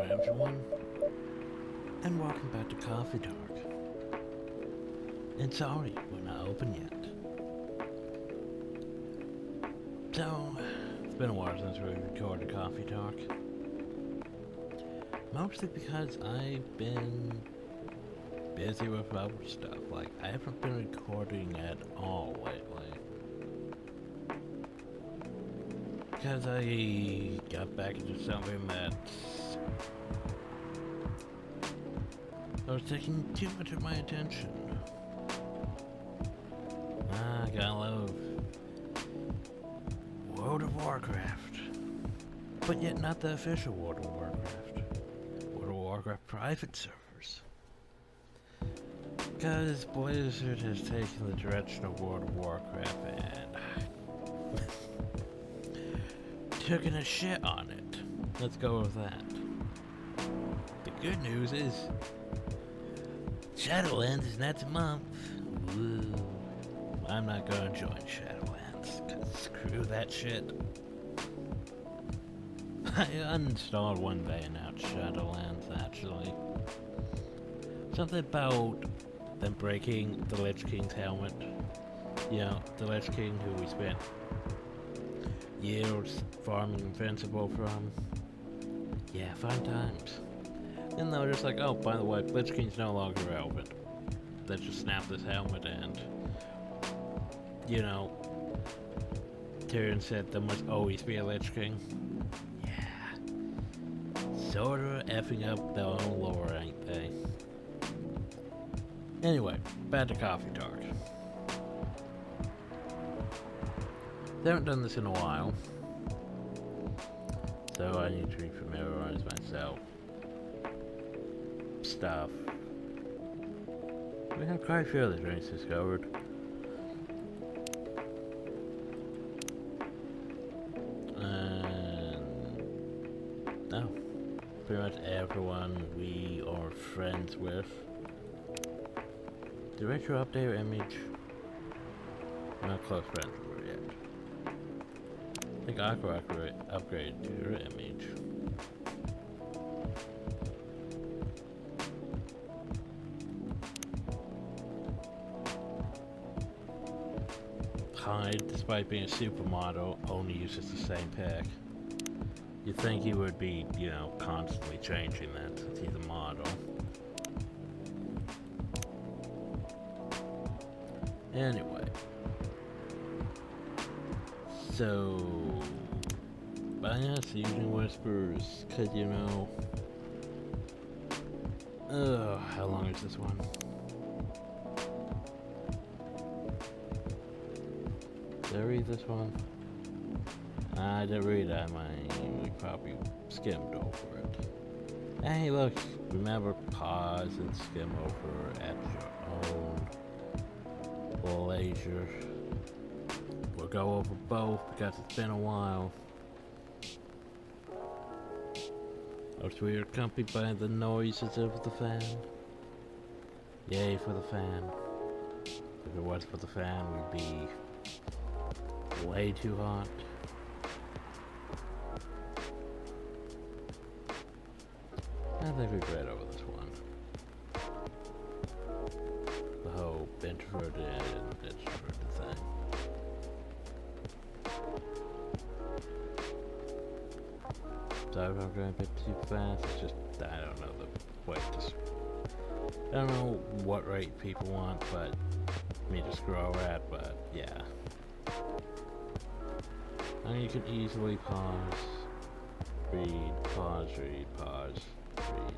everyone, and welcome back to Coffee Talk. And sorry, we're not open yet. So, it's been a while since we recorded Coffee Talk. Mostly because I've been busy with other stuff. Like, I haven't been recording at all lately. Because I got back into something that was taking too much of my attention. I gotta love World of Warcraft. But yet not the official World of Warcraft. World of Warcraft private servers. Because Blizzard has taken the direction of World of Warcraft and taking a shit on it. Let's go with that. The good news is Shadowlands is next month. Woo. I'm not gonna join Shadowlands, cause screw that shit. I uninstalled one day and out Shadowlands actually. Something about them breaking the Lich King's helmet. You know, the Lich King who we spent years farming Invincible from. Yeah, fun times. And they were just like, oh, by the way, Lich King's no longer relevant. Let's just snap this helmet and, you know, Tyrion said there must always be a Lich King. Yeah. Sorta effing up their own lore, ain't they? Anyway, back to Coffee Talk. They haven't done this in a while, so I need to refamiliarize myself. Stuff. We have quite a few other drinks discovered. And no, pretty much everyone we are friends with. Did Rachel update her image? We're not close friends with her yet. I think Aqua upgraded to her image. Hyde, despite being a supermodel, only uses the same pack. You'd think he would be, you know, constantly changing that since he's a model. Anyway. So, I guess using whispers, cause you know, how long is this one? Did I read this one? I didn't read that, we probably skimmed over it. Hey look, remember pause and skim over at your own leisure. We'll go over both because it's been a while. As we are accompanied by the noises of the fan. Yay for the fan. If it was for the fan, we'd be way too hot. I think we've read over this one. The whole introverted and extroverted thing. Sorry if I'm going a bit too fast, it's just, I don't know the way I don't know what rate people want, but me to scroll at, but yeah. And you can easily pause, read, pause, read, pause, read.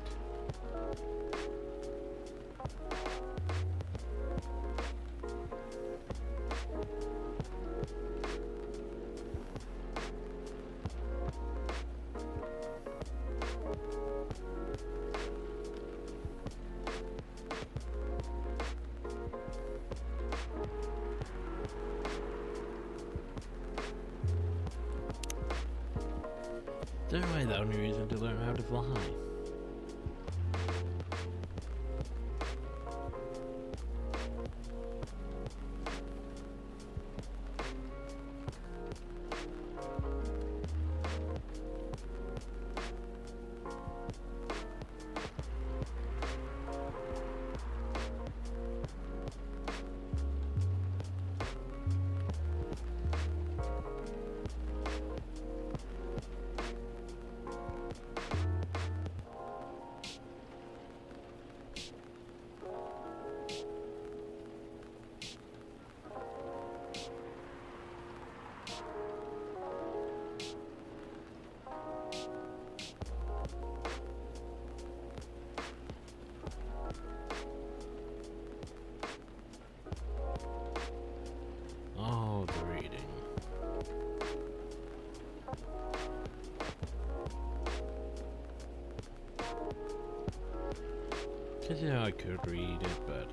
Anyway, the only reason to learn how to fly. Cause you know I could read it, but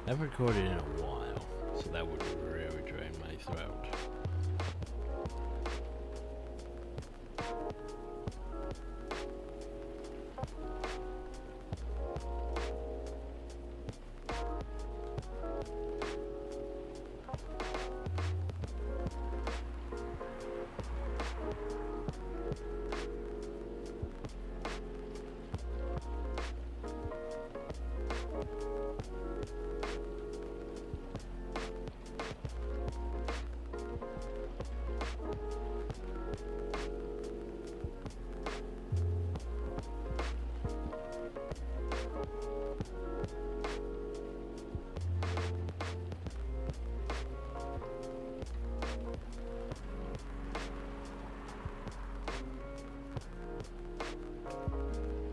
I haven't recorded in a while, so that would really drain my throat.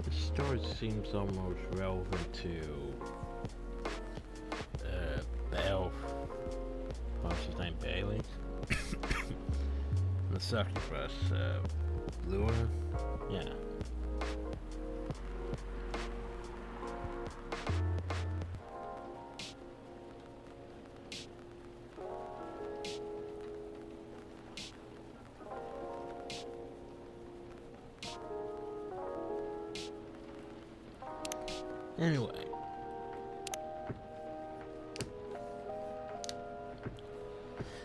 The story seems almost relevant to the elf, what's his name, Bailey? The succubus, Lure? Yeah. Anyway.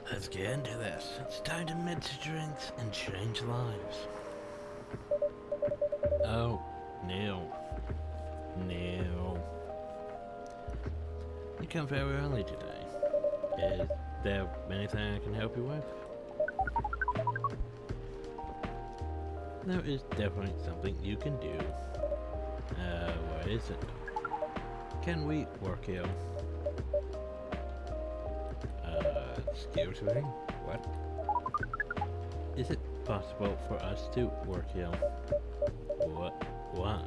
Let's get into this. It's time to mix drinks and change lives. Oh, no. No. You come very early today. Is there anything I can help you with? There is definitely something you can do. What is it? Can we work here? Excuse me? What? Is it possible for us to work here? What? Why?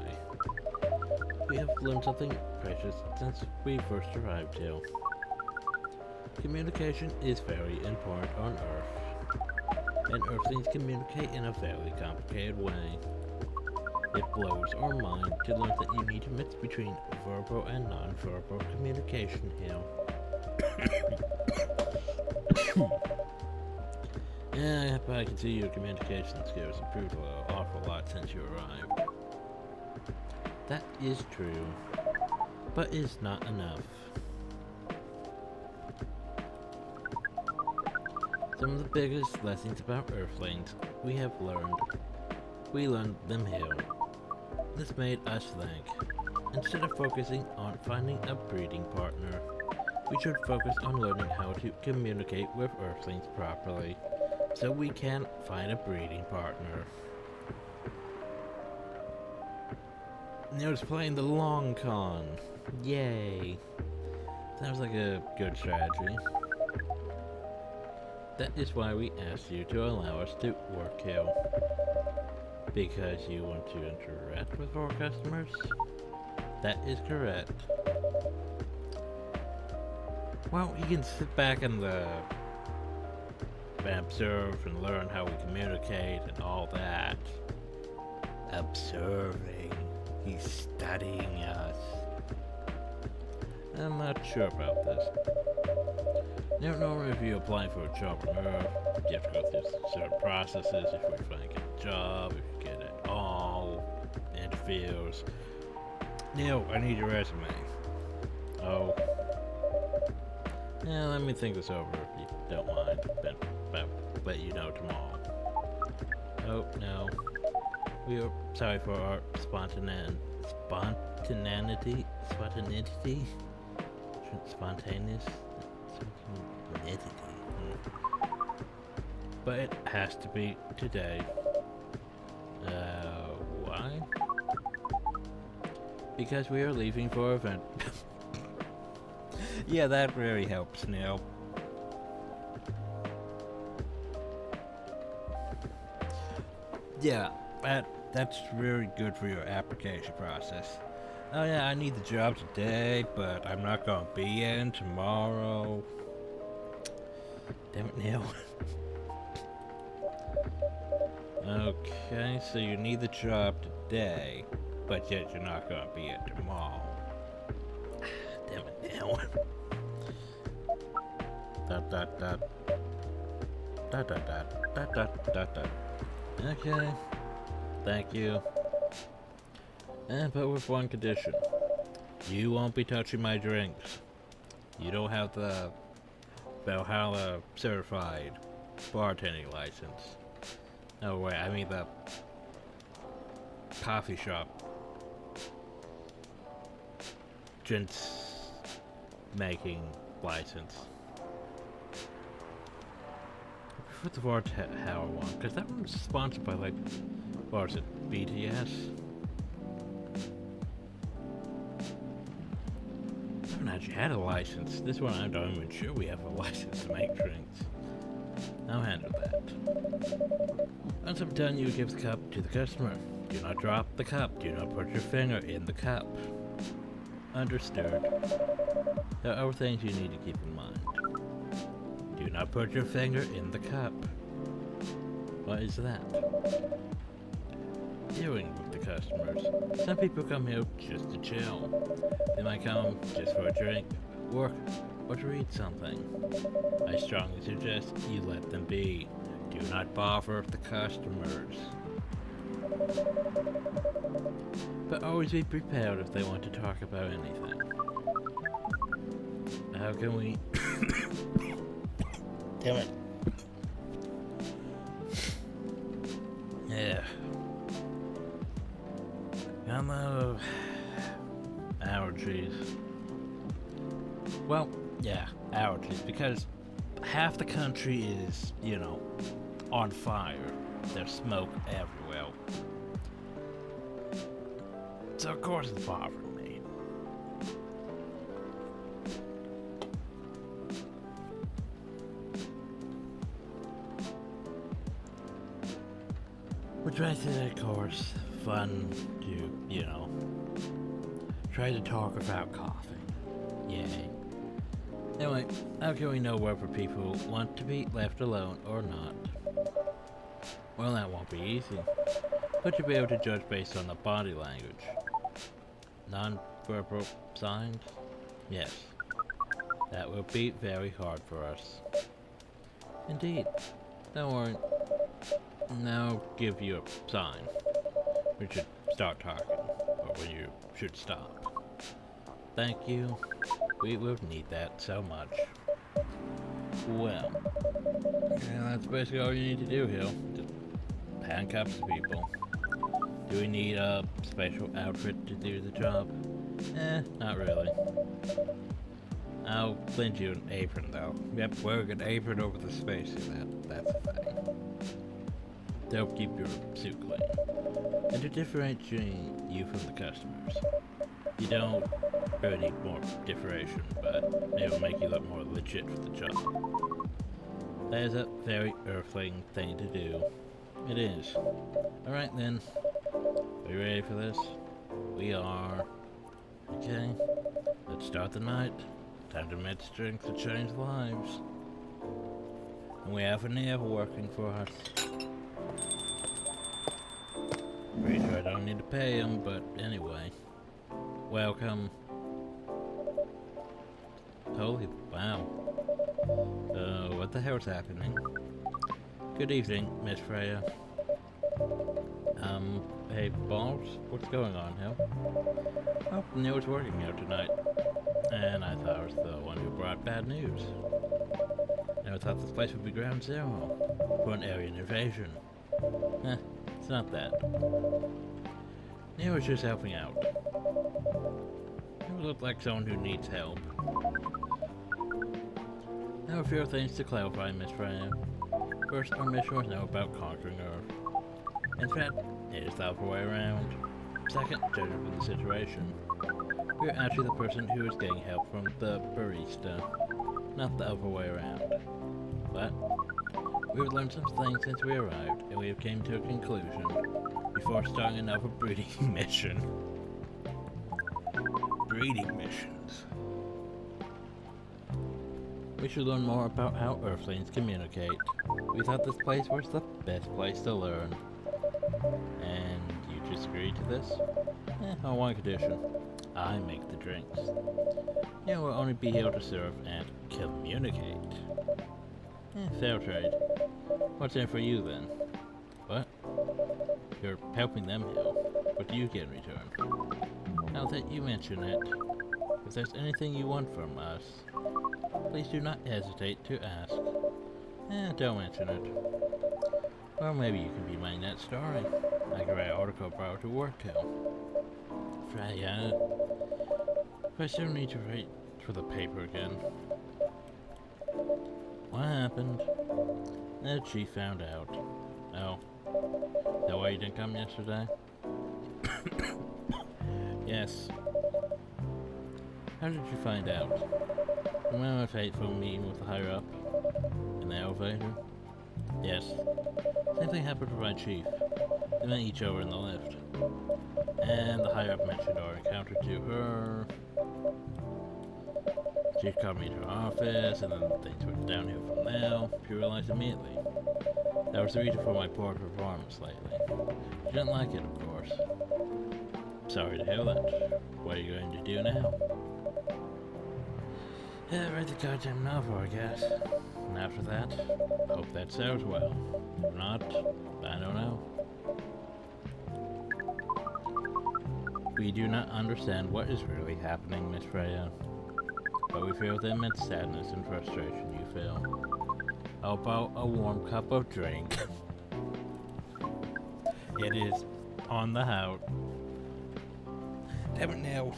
We have learned something precious since we first arrived here. Communication is very important on Earth, and Earthlings communicate in a very complicated way. It blows our mind to learn that you need to mix between verbal and non-verbal communication here. Yeah, but I can see your communication skills improved an awful lot since you arrived. That is true, but it's not enough. Some of the biggest lessons about Earthlings we learned them here. This made us think, instead of focusing on finding a breeding partner, we should focus on learning how to communicate with Earthlings properly, so we can find a breeding partner. Neo's playing the long con. Yay. Sounds like a good strategy. That is why we asked you to allow us to work here. Because you want to interact with our customers? That is correct. Well, you can sit back and observe and learn how we communicate and all that. Observing. He's studying us. I'm not sure about this. Now, normally if you apply for a job on Earth, you have to go through certain processes before you finally get a job, if you get it all, interviews. Neil, I need your resume. Oh. Yeah, let me think this over if you don't mind, but I'll let you know tomorrow. Oh, no. We are sorry for our spontaneity? Spontaneous? But it has to be today. Why? Because we are leaving for an event. Yeah, that really helps, Neil. Yeah, that's really good for your application process. Oh yeah, I need the job today, but I'm not gonna be in tomorrow. Damn it, Neil. Okay, so you need the job today. but yet you're not gonna be at the mall. Damn it now. Dot dot dot. Dot dot dot. Dot dot dot dot. Okay. Thank you. But with one condition. You won't be touching my drinks. You don't have the Valhalla certified bartending license. No way, I mean the coffee shop drinks making license. I prefer the Valhalla one, because that one's sponsored by, like, what is it, BTS? I haven't actually had a license. This one I'm not even sure we have a license to make drinks. I'll handle that. Once I'm done, you give the cup to the customer. Do not drop the cup. Do not put your finger in the cup. Understood. There are things you need to keep in mind. Do not put your finger in the cup. What is that? Dealing with the customers. Some people come here just to chill. They might come just for a drink, work, or to read something. I strongly suggest you let them be. Do not bother the customers. But always be prepared if they want to talk about anything. How can we... Damn it. Yeah. I'm allergies. Well, yeah, allergies, because half the country is, you know, on fire. There's smoke everywhere. So of course it's bothering me. Which makes it, of course, fun to, you know, try to talk about coughing. Yay. Anyway, how can we know whether people want to be left alone or not? Well, that won't be easy, but you'll be able to judge based on the body language. Non-verbal signs? Yes. That will be very hard for us. Indeed. Don't worry. Now I'll give you a sign. We should start talking, or when you should stop. Thank you. We will need that so much. Well, yeah, that's basically all you need to do here. Just handcuff the people. Do we need a special outfit to do the job? Not really. I'll lend you an apron though. Yep, wearing an apron over the spacesuit, that's the thing. They'll keep your suit clean. And to differentiate you from the customers. You don't really need more differentiation, but it will make you look more legit for the job. That is a very earthling thing to do. It is. Alright then. Are you ready for this? We are. Okay. Let's start the night. Time to mix drinks to change lives. And we have an air working for us. Pretty sure I don't need to pay him, but anyway. Welcome. Holy wow. What the hell's happening? Good evening, Miss Freya. Hey, Balls? What's going on here? Oh, Neil's working here tonight. And I thought I was the one who brought bad news. Never thought this place would be ground zero for an alien invasion. It's not that. Neil was just helping out. You look like someone who needs help. I have a few things to clarify, Miss Freya. First, our mission was now about conquering Earth. In fact, it is the other way around. Second, judging from the situation, we're actually the person who is getting help from the barista, not the other way around. But we've learned some things since we arrived, and we have came to a conclusion before starting another breeding mission. Breeding missions. We should learn more about how Earthlings communicate. We thought this place was the best place to learn. And you just agreed to this? On one condition. I make the drinks. You will only be able to serve and communicate. Fair trade. What's in it for you then? What? You're helping them heal. What do you get in return? Now that you mention it, if there's anything you want from us, please do not hesitate to ask. Don't mention it. Or maybe you can be my next story. I can write an article about to work to. Freya, I still need to write for the paper again. What happened? The chief found out. Oh. Is that why you didn't come yesterday? Yes. How did you find out? Remember a fateful meeting with the higher up? In the elevator? Yes. Same thing happened with my chief. They met each other in the lift. And the higher up mentioned our encounter to her. She called me to her office, and then things went downhill from there. She realized immediately. That was the reason for my poor performance lately. She didn't like it, of course. Sorry to hear that. What are you going to do now? Yeah, write the goddamn novel, I guess. And after that, hope that serves well. If not, I don't know. We do not understand what is really happening, Miss Freya. But we feel the immense sadness and frustration you feel. How about a warm cup of drink? It is on the house. Damn it now.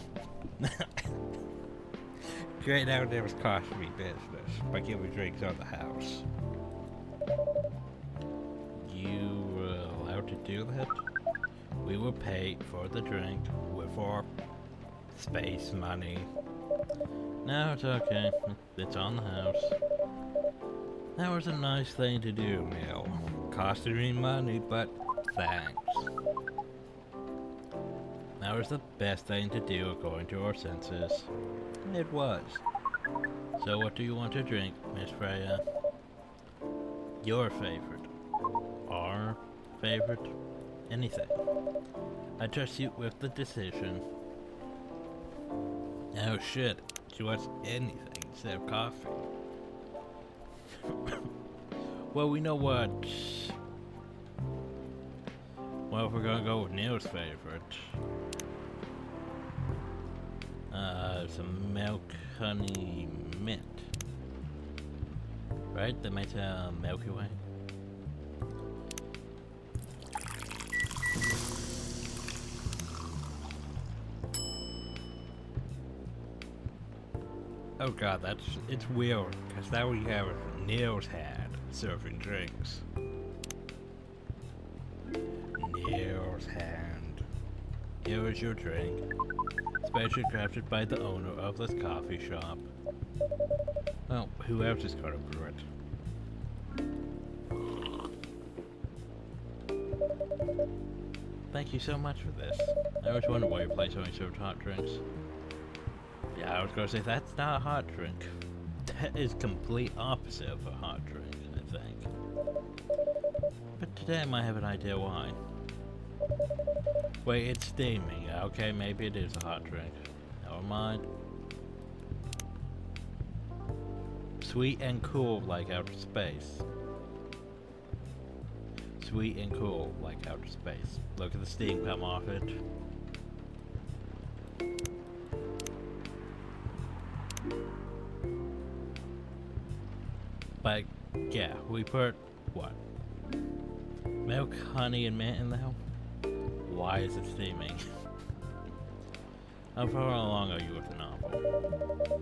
Great Outdoors cost me business by giving drinks on the house. You were allowed to do that? We will pay for the drink with our space money. No, it's okay. It's on the house. That was a nice thing to do, Neil. Costed me money, but thanks. That was the best thing to do according to our senses. It was. So what do you want to drink, Miss Freya? Your favorite. Our favorite? Anything. I trust you with the decision. Oh shit. She wants anything instead of coffee. Well, we know what. Well, if we're gonna go with Neil's favorite. Some milk, honey, mint. Right? That makes a Milky Way. Oh god, it's weird, because that we have Neil's had serving drinks. Neil's hand. Here is your drink. Specially crafted by the owner of this coffee shop. Well, who else is gonna brew it? Thank you so much for this. I always wondered why your place only served hot drinks. Yeah, I was gonna say that's not a hot drink. That is complete opposite of a hot drink, I think. But today I might have an idea why. Wait, it's steaming. Okay, maybe it is a hot drink. Never mind. Sweet and cool like outer space. Sweet and cool like outer space. Look at the steam come off it. But yeah, we put what? Milk, honey, and mint in there? Why is it steaming? How far along are you with the novel?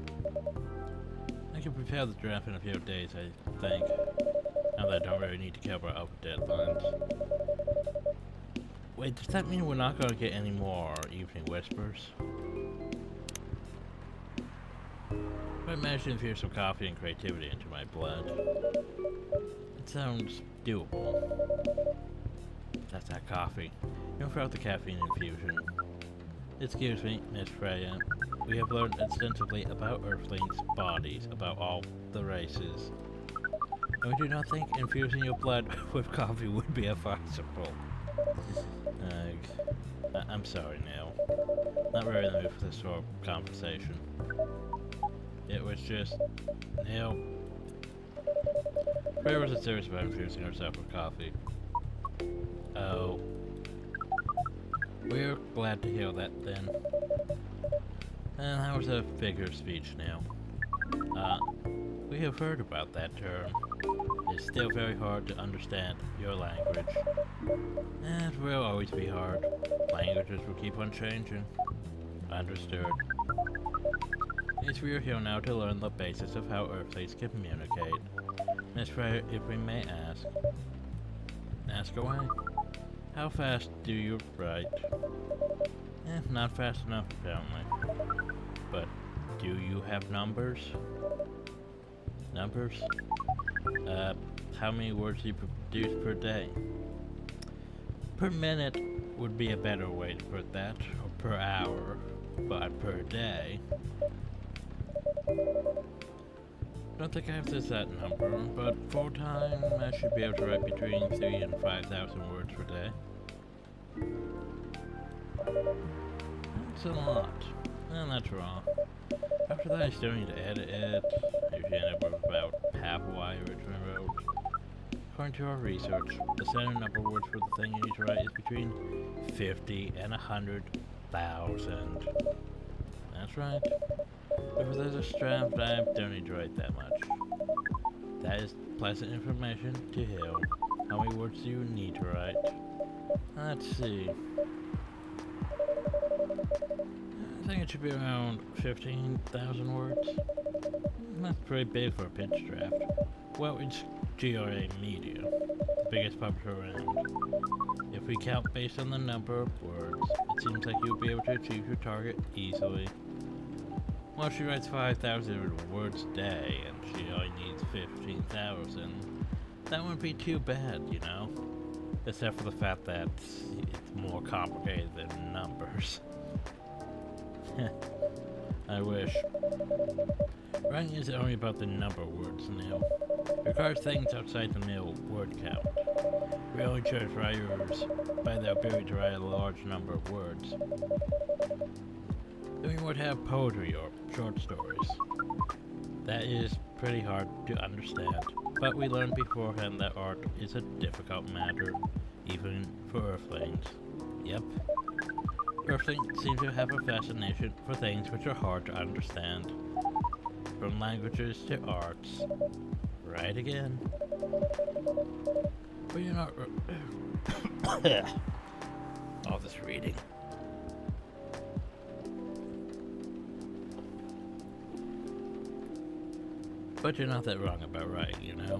I can prepare the draft in a few days, I think. Now that I don't really need to cover up deadlines. Wait, does that mean we're not going to get any more evening whispers? I managed to infuse some coffee and creativity into my blood. It sounds doable. That's that coffee. You throughout the caffeine infusion. Excuse me, Miss Freya. We have learned extensively about Earthlings' bodies, about all the races. And we do not think infusing your blood with coffee would be advisable. I'm sorry, Neil. Not really in the mood for this sort of conversation. It was just, Neil. Prayer wasn't serious about infusing herself with coffee. Oh. We're glad to hear that then. And how was the figure of speech now? We have heard about that term. It's still very hard to understand your language. And it will always be hard. Languages will keep on changing. Understood. Yes, we are here now to learn the basis of how Earthlings communicate. Miss Frey, if we may ask. Ask away. How fast do you write? Not fast enough, apparently. But do you have numbers? Numbers? How many words do you produce per day? Per minute would be a better way to put that, or per hour, but per day. Don't think I have this that number, but full time I should be able to write between 3,000 and 5,000 words per day. That's a lot. And that's wrong. After that I still need to edit it. I usually end up with about half of what I originally wrote. According to our research, the standard number of words for the thing you need to write is between 50 and 100,000. That's right. If there's a draft, I don't need to write that much. That is pleasant information to hear. How many words do you need to write? Let's see. I think it should be around 15,000 words. That's pretty big for a pitch draft. Well, it's GRA Media, the biggest publisher around. If we count based on the number of words, it seems like you'll be able to achieve your target easily. Well, she writes 5,000 words a day, and she only needs 15,000. That wouldn't be too bad, you know? Except for the fact that it's more complicated than numbers. I wish. Writing isn't only about the number of words, Neil. It requires things outside the mere word count. We only judge writers by their ability to write a large number of words. Then we would have poetry or short stories. That is pretty hard to understand, but we learned beforehand that art is a difficult matter, even for Earthlings. Yep. Earthlings seem to have a fascination for things which are hard to understand. From languages to arts. Right again. But you're not... all this reading. But you're not that wrong about writing, you know?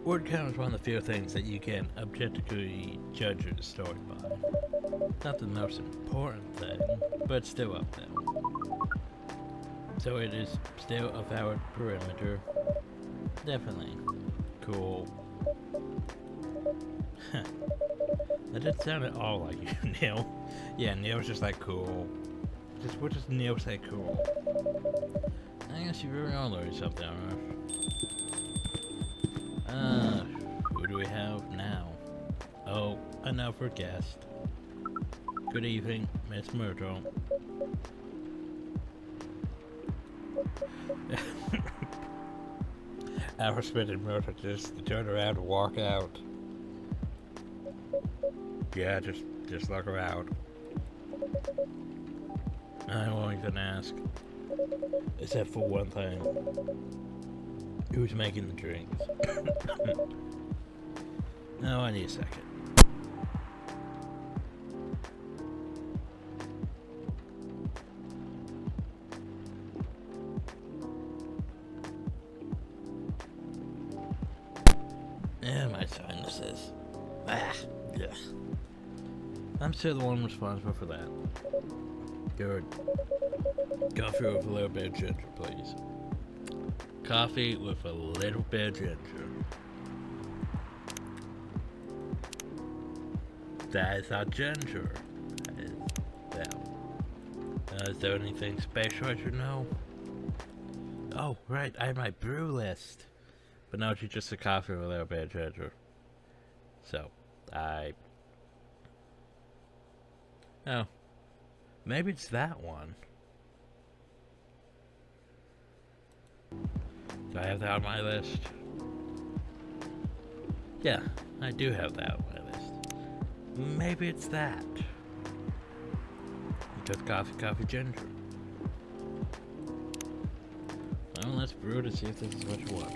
Word count is one of the few things that you can objectively judge a story by. Not the most important thing, but still up there. So it is still a valid perimeter. Definitely. Cool. That didn't sound at all like you, Neil. Yeah, Neil's just like cool. What does Neil say cool? I guess you really are learning something, alright. Who do we have now? Oh, another guest. Good evening, Miss Myrtle. Our spitting Myrtle just turn around and walk out. Yeah, just look around. I won't even ask. Except for one thing. Who's making the drinks? No, I need a second. And my sinuses. Yeah. I'm still the one responsible for that. Good. Coffee with a little bit of ginger, please. Coffee with a little bit of ginger. That is not ginger. That is them. Is there anything special I should know? Oh, right, I have my brew list. But no, it's just a coffee with a little bit of ginger. So, I... Oh. Maybe it's that one. Do I have that on my list? Yeah, I do have that on my list. Maybe it's that. Just coffee, ginger. Well, let's brew to see if this is what you want.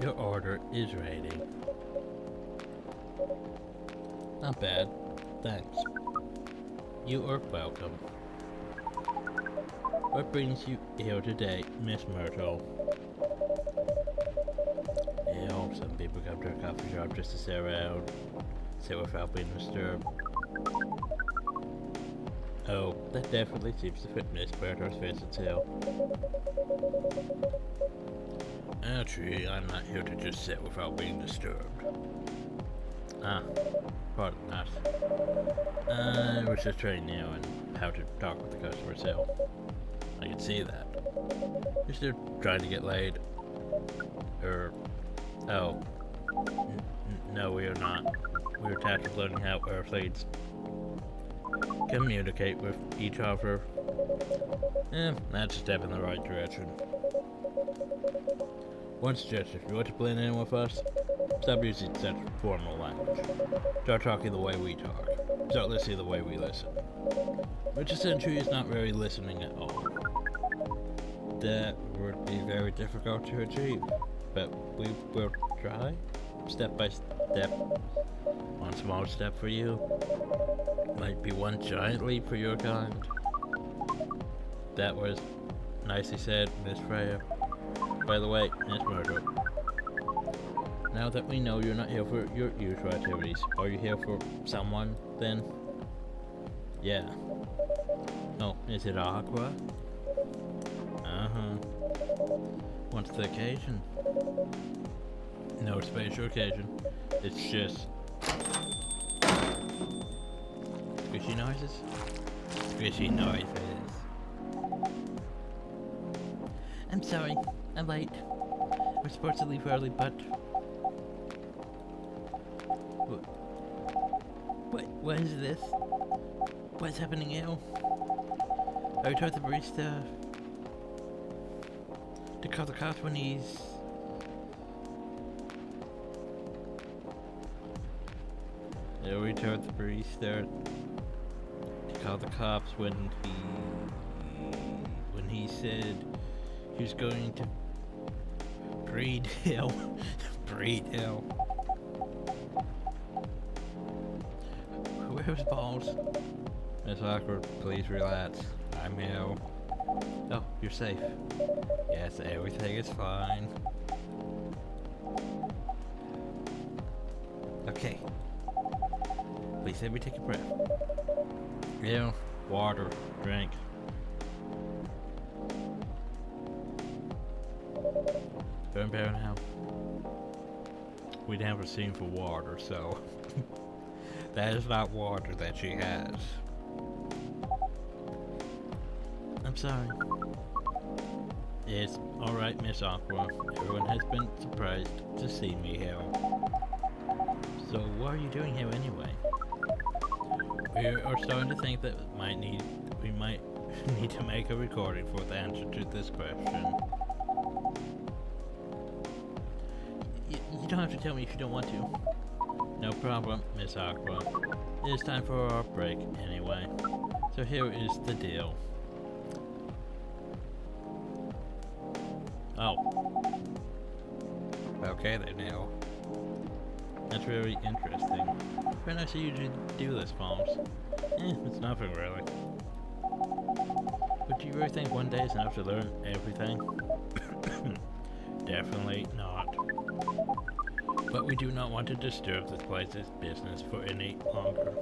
Your order is ready. Not bad. Thanks. You are welcome. What brings you here today, Miss Myrtle? You know, some people come to a coffee shop just to sit around, sit without being disturbed. Oh, that definitely seems to fit Miss Myrtle's versatile. Actually, I'm not here to just sit without being disturbed. Ah, pardon that. I was just training you on how to talk with the customer itself. I can see that. You're still trying to get laid. Oh. No, we are not. We're tasked with learning how Earthlings communicate with each other. That's a step in the right direction. One suggestion, if you want to blend in with us, stop using such formal language. Start talking the way we talk. Start listening the way we listen. Which essentially is not very listening at all. That would be very difficult to achieve, but we will try, step by step. One small step for you might be one giant leap for your kind. That was nicely said, Miss Freya. By the way, Miss Myrtle, now that we know you're not here for your usual activities, are you here for someone, then? Yeah. Oh, is it Aqua? Uh-huh. What's the occasion? No special occasion. It's just... squishy noises? Squishy noises. I'm sorry, I'm late. We're supposed to leave early, but... What is this? What's happening now? I told the barista to call the cops when he's... Yeah, we told the barista to call the cops when he said he was going to breed hell. Breed hell. Where's Balls? Miss Awkward, please relax. I'm ill. Oh, you're safe. Yes, everything is fine. Okay. Please let me take a breath. Yeah, water, drink. Feeling better now? We have a scene for water, so... that is not water that she has. I'm sorry. It's alright, Miss Aqua. Everyone has been surprised to see me here. So what are you doing here anyway? We are starting to think that we might need to make a recording for the answer to this question. You don't have to tell me if you don't want to. No problem, Miss Aqua. It is time for our break anyway. So here is the deal. Oh. Okay then, now. That's very interesting. When I see you do this, Palms. It's nothing really. But do you really think one day is enough to learn everything? Definitely not. But we do not want to disturb this place's business for any longer.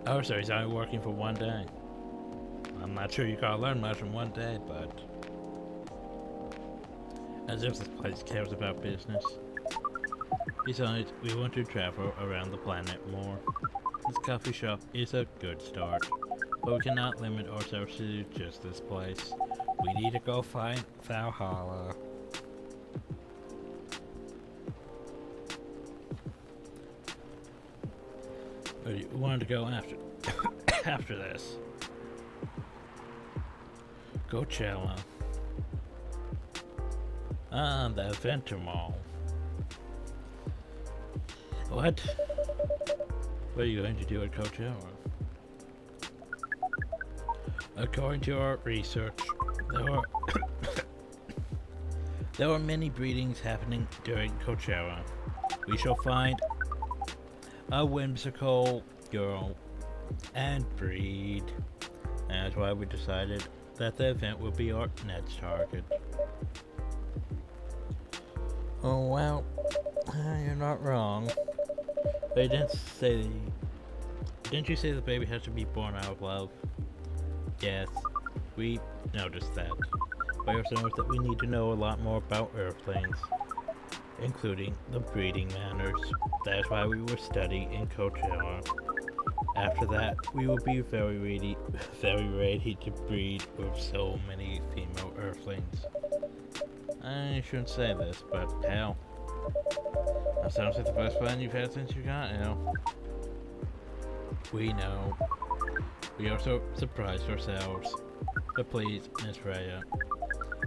Oh, so he's only working for one day. I'm not sure you can learn much in one day, but... as if this place cares about business. Besides, we want to travel around the planet more. This coffee shop is a good start. but we cannot limit ourselves to just this place. We need to go find Valhalla. We wanted to go after after this. Coachella. Ah, the Adventure Mall. What? What are you going to do at Coachella? According to our research, there are many breedings happening during Coachella. We shall find a whimsical girl and breed. And that's why we decided that the event will be our next target. Oh well, you're not wrong. But you didn't you say the baby has to be born out of love? Yes, we noticed that. But also noticed that we need to know a lot more about Earthlings, including the breeding manners. That's why we will study in Coachella. After that, we will be very ready to breed with so many female Earthlings. I shouldn't say this, but hell, that sounds like the best plan you've had since you got here. We know. We also surprised ourselves. But please, Miss Freya,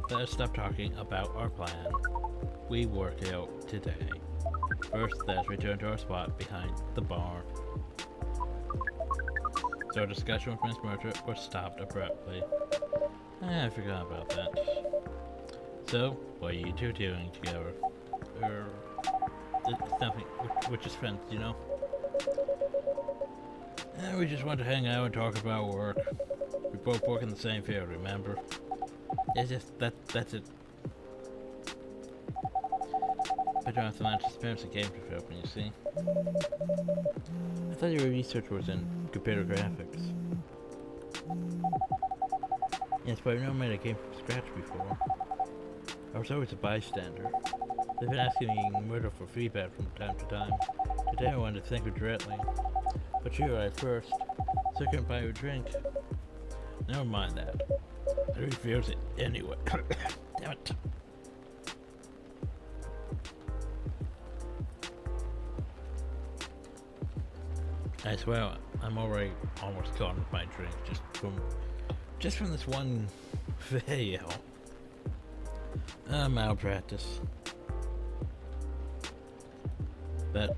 let us stop talking about our plan. We work out today. First, let's return to our spot behind the bar. So our discussion with Miss Murder was stopped abruptly. I forgot about that. So, what are you two doing together? It's nothing. We're just friends, you know? We just want to hang out and talk about work. We both work in the same field, remember? It's just, that's it. But Jonathan Lance's parents are game development, you see? I thought your research was in computer graphics. Yes, but I've never made a game from scratch before. I was always a bystander. They've been asking me Murder for feedback from time to time. Today I wanted to thank her directly. But you arrived first, so I couldn't buy you a drink. Never mind that. I refuse it anyway. Damn it. I swear, I'm already almost gone with my drink just from this one video. Malpractice. But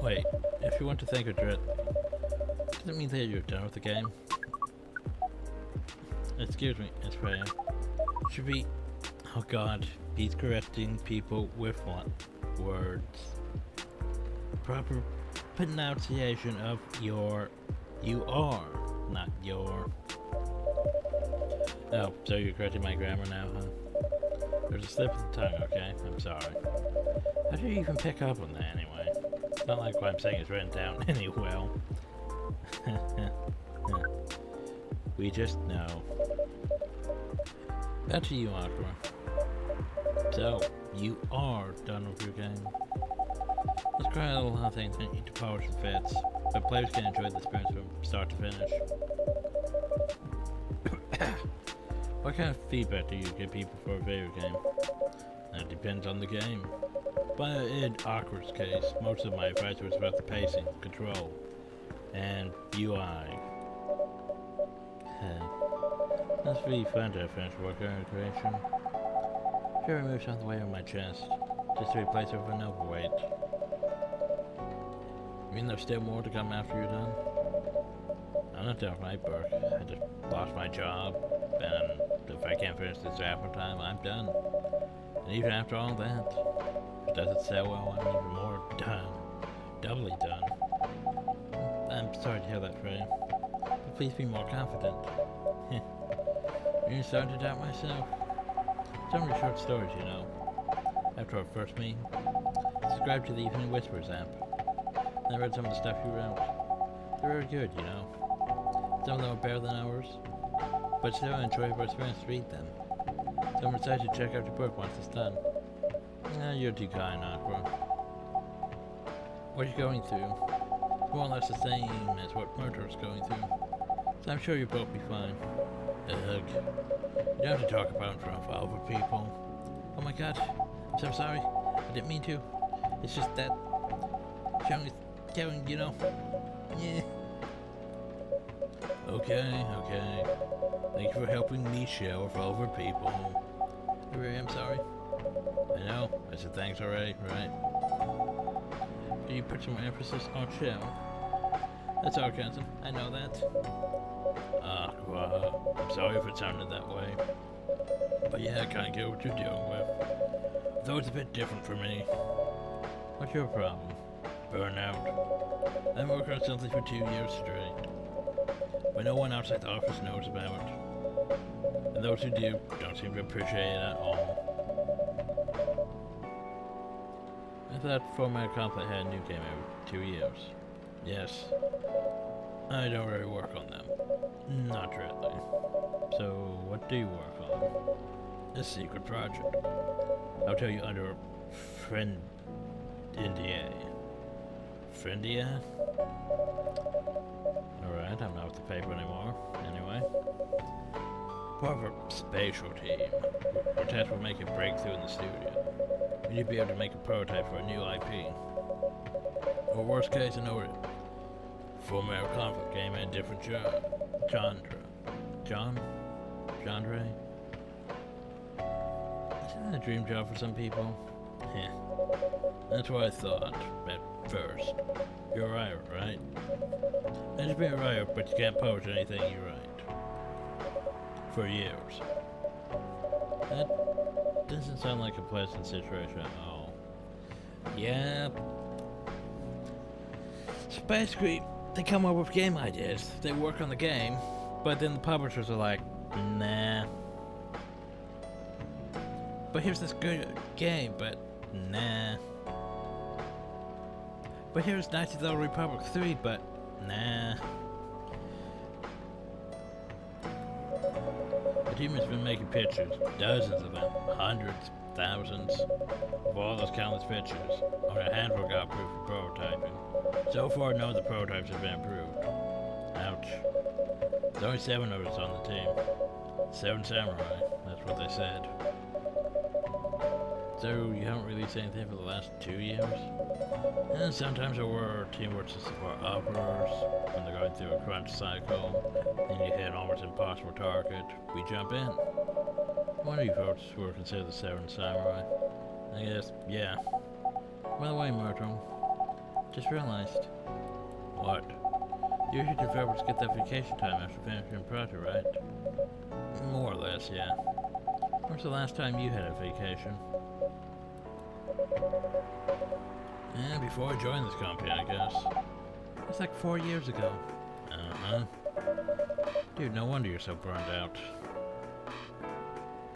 wait, if you want to thank her directly, does it mean that you're done with the game? Excuse me, Miss Freya. Should be, oh god, he's correcting people with what words? Proper pronunciation of you are, not your. Oh, so you're correcting my grammar now, huh? There's a slip of the tongue, okay? I'm sorry. How do you even pick up on that anyway? It's not like what I'm saying is written down anywhere. We just know. Back to you, Aqua. So, you are done with your game. There's quite a lot of things that need to polish and fix, but players can enjoy the experience from start to finish. What kind of feedback do you give people for a video game? That depends on the game. But in Awkward's case, most of my advice was about the pacing, control, and UI. Must be fun to finish work on creation. Should remove some of the weight on my chest, just to replace it with an overweight. You mean there's still more to come after you're done? I'm not done with my work. I just lost my job, and if I can't finish this draft in time, I'm done. And even after all that, if it doesn't sell well, I'm even more done. Doubly done. I'm sorry to hear that, Freya. But please be more confident. You're starting to doubt myself. Some of your short stories, you know. After our first meeting, subscribe to the Evening Whispers app. And I read some of the stuff you wrote. They're very good, you know. Some of them are better than ours, but still an enjoyable experience to read them. So I'm excited to check out your book once it's done. You're too kind, Aqua. What are you going through? more or less the same as what Murder's going through. So I'm sure you'll both be fine. Ugh. You don't have to talk about in front of other people. Oh my god. I'm so sorry. I didn't mean to. It's just that Kevin, you know. Yeah. Okay. Thank you for helping me share with other people. I really am sorry. I know. I said thanks already, right? You put some emphasis on share. That's all, Kenton. I know that. I'm sorry if it sounded that way. But yeah, I kinda get what you're dealing with. Though it's a bit different for me. What's your problem? Burnout. I've been working on something for 2 years straight. But no one outside the office knows about it. And those who do don't seem to appreciate it at all. I thought Format Complet had a new game every 2 years. Yes. I don't really work on them. Not really. So, what do you work on? A secret project. I'll tell you under friend NDA. Friendia? Alright, I'm not with the paper anymore. Anyway. Part of a spatial team. We're tasked with making a breakthrough in the studio. We need to be able to make a prototype for a new IP. Or worst case, an order. Former conflict game in a different genre. Genre? Isn't that a dream job for some people? Heh. That's what I thought at first. You're a writer, right? I just been a writer, but you can't publish anything you write. For years. That doesn't sound like a pleasant situation at all. Yeah. So basically, they come up with game ideas, they work on the game, but then the publishers are like, nah. But here's this good game, but nah. But here's Knights of the Old Republic 3, but nah. The team has been making pictures, dozens of them, hundreds, thousands, of all those countless pictures. Only a handful got approved for prototyping. So far, none of the prototypes have been approved. Ouch. There's only 7 of us on the team. 7 samurai, that's what they said. So, you haven't released anything for the last 2 years? And sometimes our team works to support others when they're going through a crunch cycle, and you hit an almost impossible target. We jump in. One of you folks were considered the 7 samurai. I guess, yeah. By the way, Myrtle, just realized. What? Usually developers get that vacation time after finishing a project, right? More or less, yeah. When's the last time you had a vacation? Yeah, before I joined this company, I guess. It's like 4 years ago. Uh-huh. Dude, no wonder you're so burned out.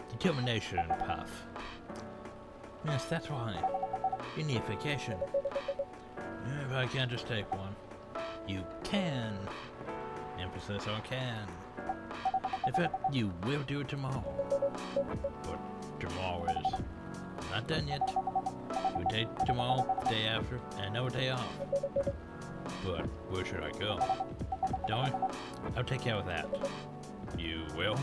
Determination and puff. Yes, that's why. You need a vacation. If I can't just take one. You can. Emphasis on can. In fact, you will do it tomorrow. But tomorrow is not done yet. You take tomorrow, day after, and no day off. But where should I go? Don't I? I'll take care of that. You will?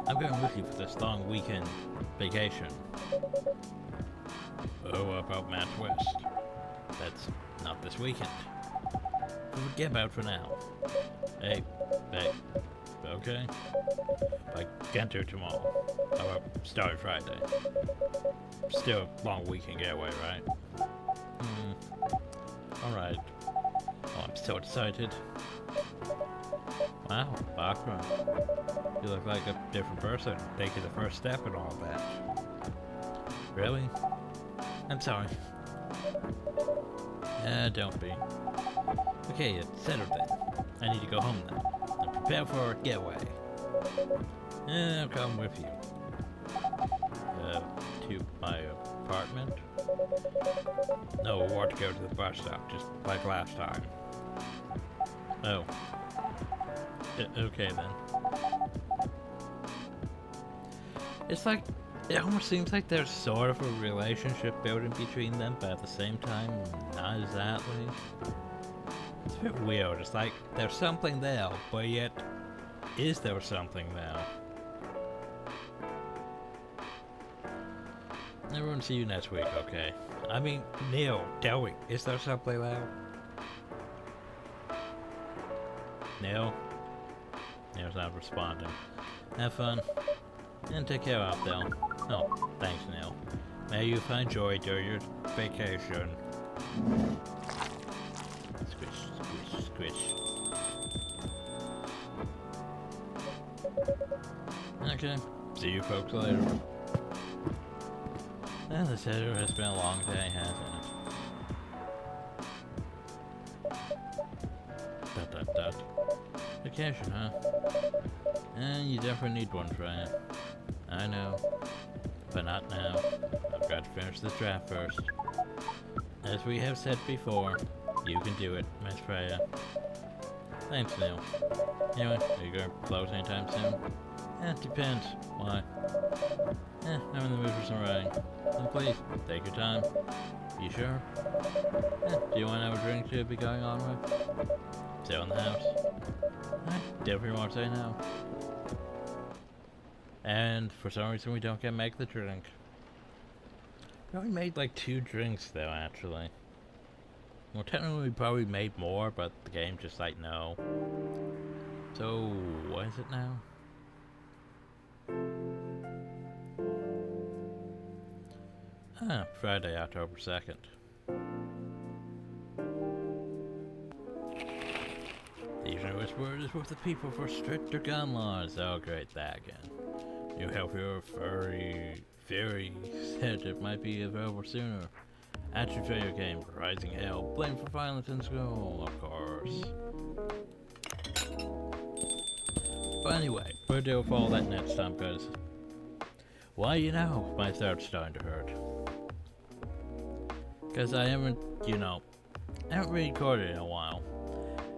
I'm going with you for this long weekend vacation. Oh, about Matt West. That's not this weekend. Forget about it for now. Hey, okay? I can't do it tomorrow. How about starting Friday? Still a long weekend getaway, right? Alright. Oh, I'm so excited. Wow, Bakra. You look like a different person taking the first step and all that. Really? I'm sorry. Don't be. Okay, it's Saturday. I need to go home now. And prepare for a getaway. I'll come with you. To my apartment? No, we'll want to go to the bus stop, just like last time. Oh. Okay then. It's like, it almost seems like there's sort of a relationship building between them, but at the same time, not exactly. a bit weird. It's like there's something there, but yet, is there something there? Everyone, see you next week, okay? I mean, Neil, Joey, is there something there? Neil? Neil's not responding. Have fun, and take care out there. Oh, thanks, Neil. May you find joy during your vacation. Squish, squish, squish. Okay, see you folks later. And this has been a long day, hasn't it? Dot dot dot. Vacation, huh? And you definitely need one, Freya. I know. But not now. I've got to finish this draft first. As we have said before, you can do it, Miss Freya. Thanks, Neil. Anyway, are you going to close anytime soon? Eh, depends. Why? I'm in the mood for some writing. Then please, take your time. You sure? Do you want to have a drink to be going on with? Stay in the house. Definitely want to say no. And for some reason we don't get make the drink. We only made like 2 drinks though, actually. Well, technically we probably made more, but the game just like no. So, what is it now? Friday, October 2nd. The newest word is with the people for stricter gun laws. Oh great, that again. You have your furry said it might be available sooner. Action video game, Rising Hell, blamed for violence in school, of course. But anyway, we'll deal with all that next time, cause, well, you know, my throat's starting to hurt. Cause I haven't really recorded in a while.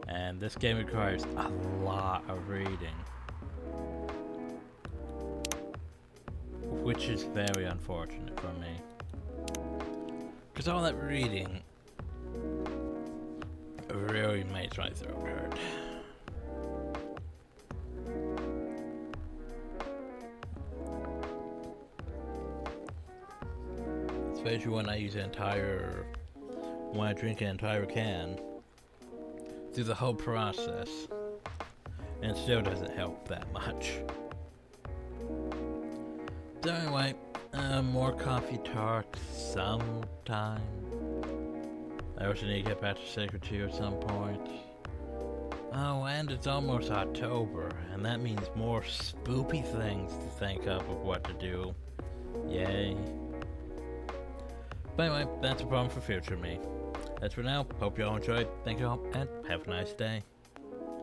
And this game requires a lot of reading. Which is very unfortunate for me. Cause all that reading really makes my throat hurt. Especially when I use when I drink an entire can through the whole process, and it still doesn't help that much. So anyway, more coffee talk sometime. I also need to get back to Sacred 2 at some point. Oh, and it's almost October, and that means more spoopy things to think of what to do. Yay. But anyway, that's a problem for future me. That's for now. Hope you all enjoyed. Thank you all, and have a nice day.